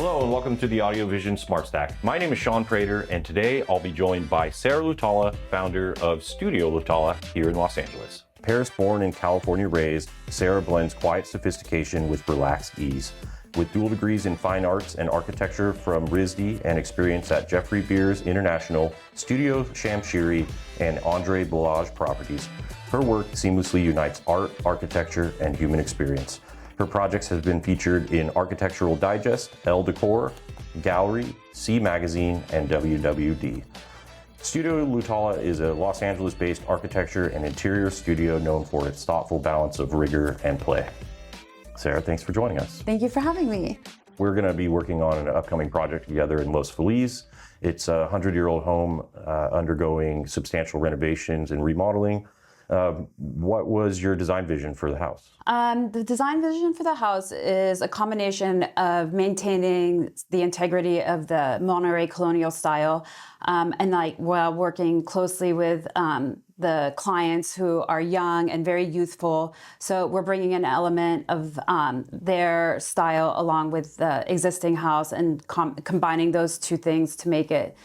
Hello and welcome to the AudioVisions Smart Stack. My name is Sean Prater, and today I'll be joined by Sarah Luhtala, founder of Studio Luhtala here in Los Angeles. Paris-born and California-raised, Sarah blends quiet sophistication with relaxed ease. With dual degrees in fine arts and architecture from RISD and experience at Jeffrey Beers International, Studio Shamshiri, and André Balazs Properties, her work seamlessly unites art, architecture, and human experience. Her projects have been featured in Architectural Digest, Elle Decor, Gallery, C Magazine, and WWD. Studio Luhtala is a Los Angeles-based architecture and interior studio known for its thoughtful balance of rigor and play. Sarah, thanks for joining us. Thank you for having me. We're going to be working on an upcoming project together in Los Feliz. It's a 100-year-old home undergoing substantial renovations and remodeling. What was your design vision for the house? The design vision for the house is a combination of maintaining the integrity of the Monterey Colonial style and while working closely with the clients who are young and very youthful. So we're bringing an element of their style along with the existing house and combining those two things to make it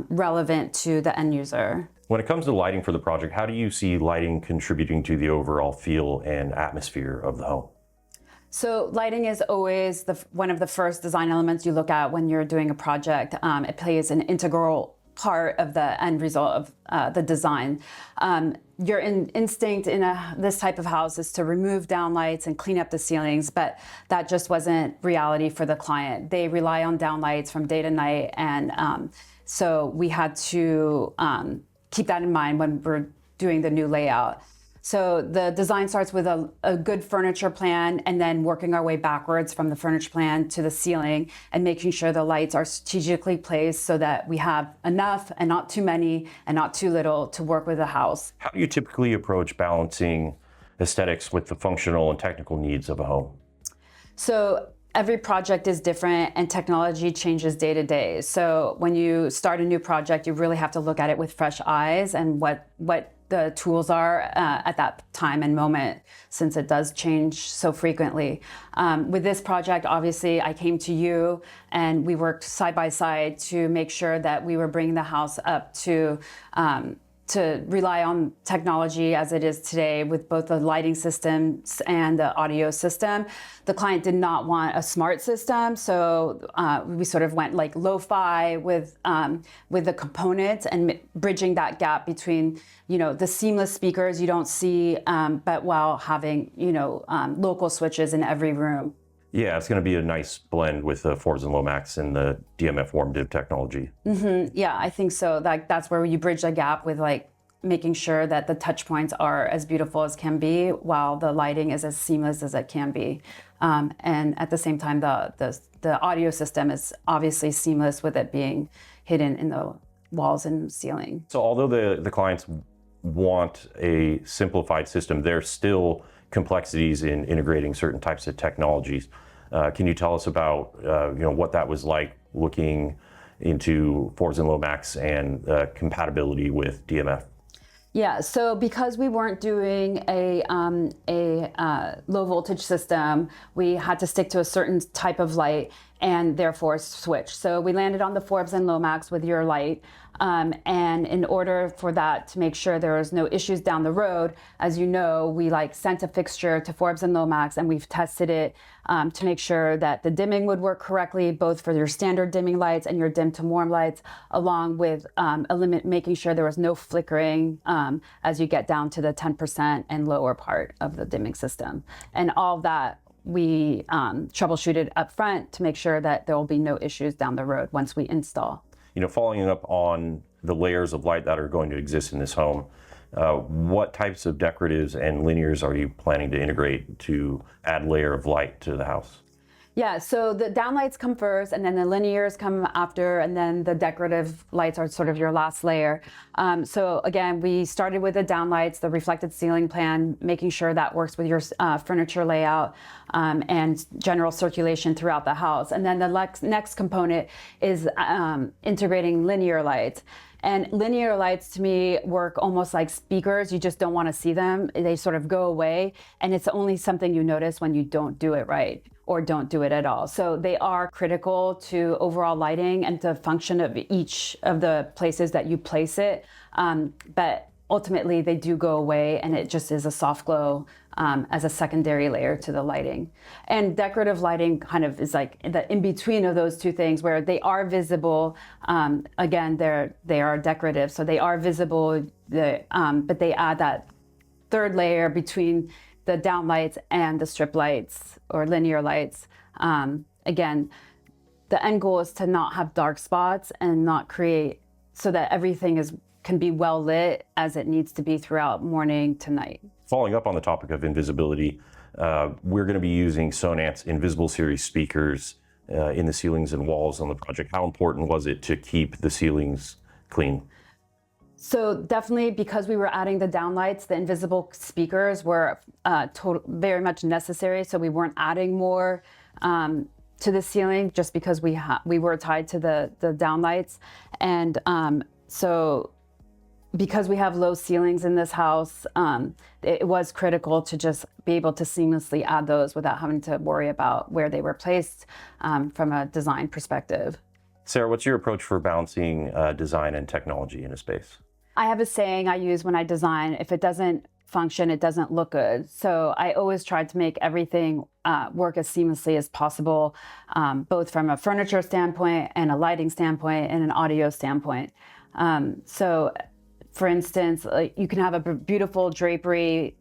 relevant to the end user. When it comes to lighting for the project, how do you see lighting contributing to the overall feel and atmosphere of the home? So lighting is always one of the first design elements you look at when you're doing a project. It plays an integral part of the end result of the design. Your instinct in this type of house is to remove downlights and clean up the ceilings, but that just wasn't reality for the client. They rely on downlights from day to night, and so we had to keep that in mind when we're doing the new layout. So the design starts with a good furniture plan and then working our way backwards from the furniture plan to the ceiling and making sure the lights are strategically placed so that we have enough and not too many and not too little to work with the house. How do you typically approach balancing aesthetics with the functional and technical needs of a home? So every project is different and technology changes day to day. So when you start a new project, you really have to look at it with fresh eyes and what the tools are at that time and moment, since it does change so frequently. With this project, obviously, I came to you and we worked side by side to make sure that we were bringing the house up to rely on technology as it is today with both the lighting systems and the audio system. The client did not want a smart system, so we sort of went like lo-fi with the components and bridging that gap between, the seamless speakers you don't see, but while having, local switches in every room. Yeah, it's going to be a nice blend with the Forbes Lomax and the DMF Warm Dim technology. Mm-hmm. Yeah, I think so. That's where you bridge the gap with making sure that the touch points are as beautiful as can be, while the lighting is as seamless as it can be. And at the same time, the audio system is obviously seamless with it being hidden in the walls and ceiling. So although the clients want a simplified system, there's still complexities in integrating certain types of technologies. Can you tell us about what that was like looking into Forbes Lomax and compatibility with DMF? Yeah, so because we weren't doing a low voltage system, we had to stick to a certain type of light and therefore switch. So we landed on the Forbes Lomax with your light. And in order for that to make sure there was no issues down the road, as you know, we sent a fixture to Forbes Lomax and we've tested it to make sure that the dimming would work correctly, both for your standard dimming lights and your dim to warm lights, along with making sure there was no flickering as you get down to the 10% and lower part of the dimming system. And all that we troubleshooted up front to make sure that there will be no issues down the road once we install. Following up on the layers of light that are going to exist in this home, what types of decoratives and linears are you planning to integrate to add layer of light to the house? Yeah, so the downlights come first, and then the linears come after, and then the decorative lights are sort of your last layer. So again, we started with the downlights, the reflected ceiling plan, making sure that works with your furniture layout and general circulation throughout the house. And then the next component is integrating linear lights. And linear lights to me work almost like speakers. You just don't want to see them. They sort of go away, and it's only something you notice when you don't do it right. or don't do it at all. So they are critical to overall lighting and the function of each of the places that you place it. But ultimately they do go away, and it just is a soft glow as a secondary layer to the lighting. And decorative lighting kind of is like the in-between of those two things, where they are visible. Again, they are decorative, so they are visible, but they add that third layer between the downlights and the strip lights or linear lights. Again, the end goal is to not have dark spots and not create, so that everything can be well lit as it needs to be throughout morning to night. Following up on the topic of invisibility, we're going to be using Sonance Invisible Series speakers in the ceilings and walls on the project. How important was it to keep the ceilings clean? So definitely, because we were adding the downlights, the invisible speakers were very much necessary. So we weren't adding more to the ceiling just because we were tied to the downlights. And so because we have low ceilings in this house, it was critical to just be able to seamlessly add those without having to worry about where they were placed from a design perspective. Sarah, what's your approach for balancing design and technology in a space? I have a saying I use when I design: if it doesn't function, it doesn't look good. So I always try to make everything work as seamlessly as possible, both from a furniture standpoint and a lighting standpoint and an audio standpoint. So for instance, you can have a beautiful drapery,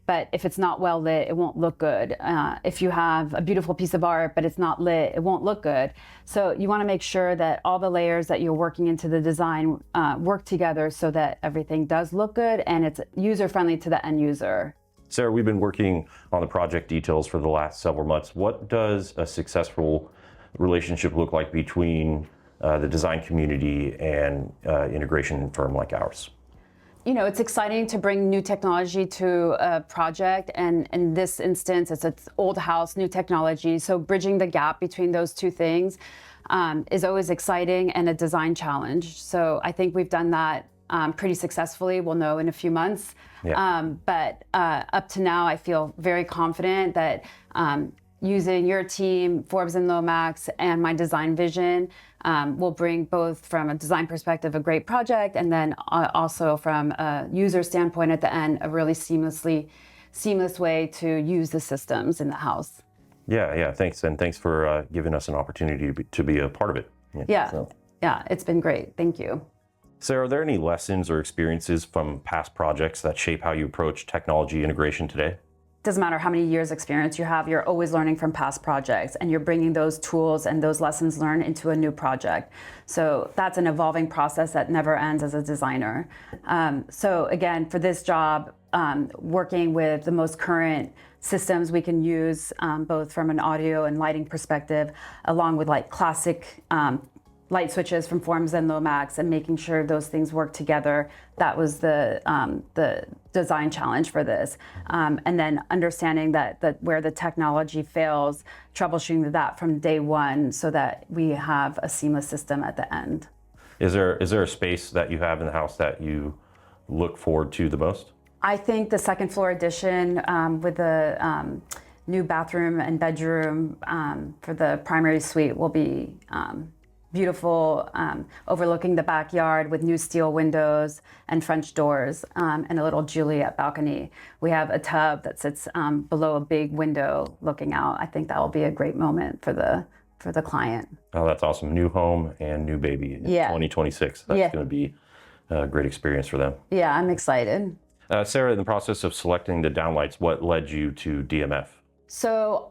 but if it's not well lit, it won't look good. If you have a beautiful piece of art, but it's not lit, it won't look good. So you want to make sure that all the layers that you're working into the design work together so that everything does look good and it's user-friendly to the end user. Sarah, we've been working on the project details for the last several months. What does a successful relationship look like between the design community and integration firm like ours? You know, it's exciting to bring new technology to a project, and in this instance, it's an old house, new technology. So bridging the gap between those two things is always exciting and a design challenge. So I think we've done that pretty successfully. We'll know in a few months. Yeah. But up to now, I feel very confident that using your team, Forbes and Lomax, and my design vision will bring, both from a design perspective, a great project, and then also from a user standpoint at the end, a really seamless way to use the systems in the house. Yeah, thanks. And thanks for giving us an opportunity to be a part of it. Yeah, it's been great. Thank you. Sarah, are there any lessons or experiences from past projects that shape how you approach technology integration today? Doesn't matter how many years experience you have, you're always learning from past projects, and you're bringing those tools and those lessons learned into a new project. So that's an evolving process that never ends as a designer. So again, for this job, working with the most current systems we can use, both from an audio and lighting perspective, along with like classic light switches from Forbes and Lomax, and making sure those things work together. That was the design challenge for this. And then understanding that where the technology fails, troubleshooting that from day one so that we have a seamless system at the end. Is there a space that you have in the house that you look forward to the most? I think the second floor addition with the new bathroom and bedroom for the primary suite will be beautiful, overlooking the backyard with new steel windows and French doors, and a little Juliet balcony. We have a tub that sits below a big window looking out. I think that will be a great moment for the client. Oh, that's awesome. New home and new baby in 2026. That's going to be a great experience for them. Yeah, I'm excited. Sarah, in the process of selecting the downlights, what led you to DMF? So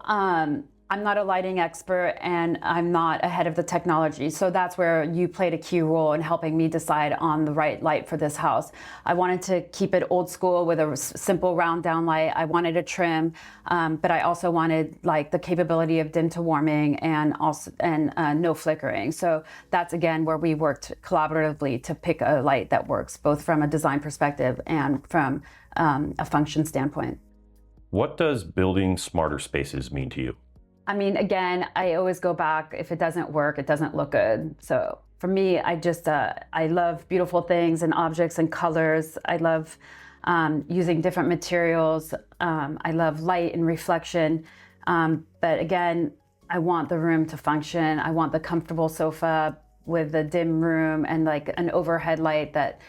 I'm not a lighting expert, and I'm not ahead of the technology. So that's where you played a key role in helping me decide on the right light for this house. I wanted to keep it old school with a simple round downlight. I wanted a trim, but I also wanted like the capability of dim to warming and no flickering. So that's again where we worked collaboratively to pick a light that works both from a design perspective and from a function standpoint. What does building smarter spaces mean to you? I mean, again, I always go back. If it doesn't work, it doesn't look good. So for me, I love beautiful things and objects and colors. I love using different materials. I love light and reflection. But again, I want the room to function. I want the comfortable sofa with the dim room and like an overhead light that,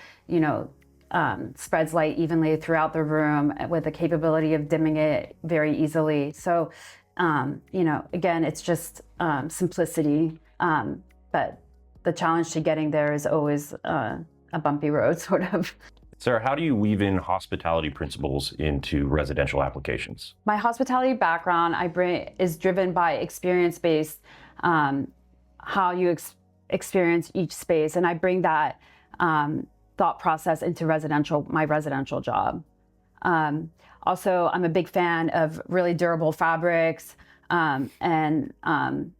spreads light evenly throughout the room with the capability of dimming it very easily. So, again, it's just simplicity. But the challenge to getting there is always a bumpy road, sort of. Sarah, how do you weave in hospitality principles into residential applications? My hospitality background is driven by experience-based, how you experience each space, and I bring that thought process into my residential job. Also, I'm a big fan of really durable fabrics, and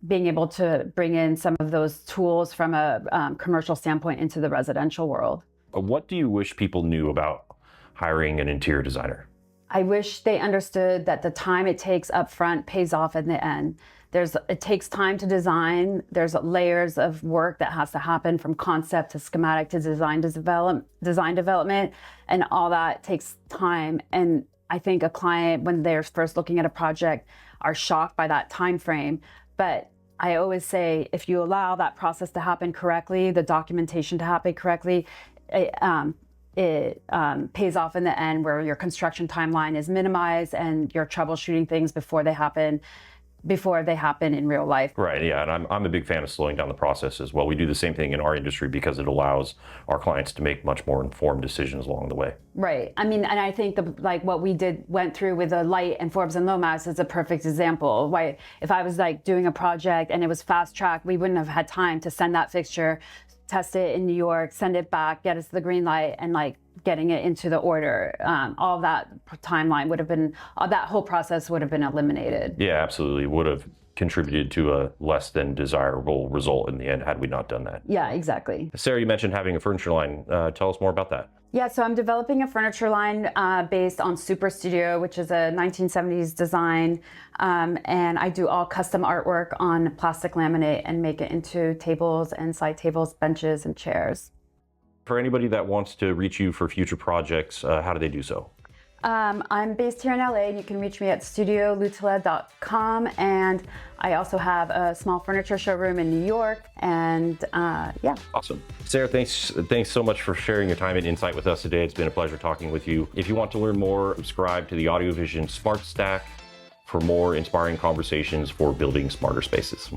being able to bring in some of those tools from a commercial standpoint into the residential world. What do you wish people knew about hiring an interior designer? I wish they understood that the time it takes up front pays off in the end. It takes time to design. There's layers of work that has to happen from concept to schematic to design development, and all that takes time. And I think a client, when they're first looking at a project, are shocked by that time frame. But I always say, if you allow that process to happen correctly, the documentation to happen correctly, it pays off in the end, where your construction timeline is minimized and you're troubleshooting things before they happen in real life. Right, yeah, and I'm a big fan of slowing down the process as well. We do the same thing in our industry because it allows our clients to make much more informed decisions along the way. Right. I mean, and I think what we went through with the light and Forbes and Lomax is a perfect example. Right? If I was doing a project and it was fast track, we wouldn't have had time to send that fixture, test it in New York, send it back, get us the green light, and getting it into the order. All that timeline that whole process would have been eliminated. Yeah, absolutely. Would have contributed to a less than desirable result in the end had we not done that. Yeah, exactly. Sarah, you mentioned having a furniture line. Tell us more about that. Yeah, so I'm developing a furniture line based on Super Studio, which is a 1970s design. And I do all custom artwork on plastic laminate and make it into tables and side tables, benches, and chairs. For anybody that wants to reach you for future projects, how do they do so? I'm based here in LA, and you can reach me at studioluhtala.com, and I also have a small furniture showroom in New York, and yeah. Awesome. Sarah, thanks so much for sharing your time and insight with us today. It's been a pleasure talking with you. If you want to learn more, subscribe to the AudioVision Smart Stack for more inspiring conversations for building smarter spaces.